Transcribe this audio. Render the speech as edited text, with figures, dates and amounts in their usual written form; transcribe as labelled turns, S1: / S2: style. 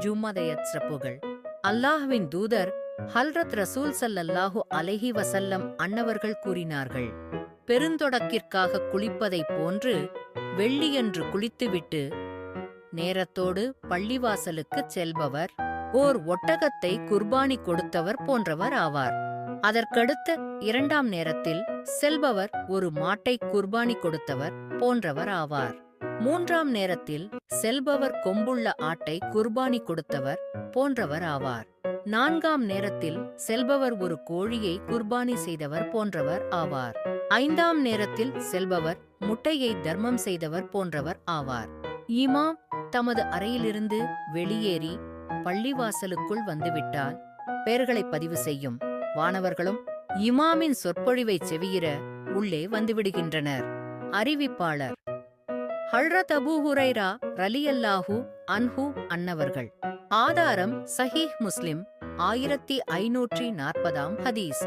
S1: ஜும்மதையத் சிறப்புகள். அல்லாஹ்வின் தூதர் ஹல்ரத் ரசூல் ஸல்லல்லாஹு அலைஹி வஸல்லம் அன்னவர்கள் கூறினார்கள், பெருந்தொடக்கிற்காக குளிப்பதைப் போன்று வெள்ளியன்று குளித்துவிட்டு நேரத்தோடு பள்ளிவாசலுக்குச் செல்பவர் ஓர் ஒட்டகத்தை குர்பானி கொடுத்தவர் போன்றவர் ஆவார். அதற்கடுத்த 2ஆம் நேரத்தில் செல்பவர் ஒரு மாட்டை குர்பானி கொடுத்தவர் போன்றவர் ஆவார். 3ஆம் நேரத்தில் செல்பவர் கொம்புள்ள ஆட்டை குர்பானி கொடுத்தவர் போன்றவர் ஆவார். 4ஆம் நேரத்தில் செல்பவர் ஒரு கோழியை குர்பானி செய்தவர் போன்றவர் ஆவார். 5ஆம் நேரத்தில் செல்பவர் முட்டையை தர்மம் செய்தவர் போன்றவர் ஆவார். இமாம் தமது அறையிலிருந்து வெளியேறி பள்ளிவாசலுக்குள் வந்துவிட்டால் பெயர்களை பதிவு செய்யும் வானவர்களும் இமாமின் சொற்பொழிவைச் செவியிர உள்ளே வந்துவிடுகின்றனர். அறிவிப்பாளர் ஹல்ரத் அபூ ஹுரைரா ரலியல்லாஹு அன்ஹு அன்னவர்கள். ஆதாரம் சஹீஹ் முஸ்லிம் 1540 ஹதீஸ்.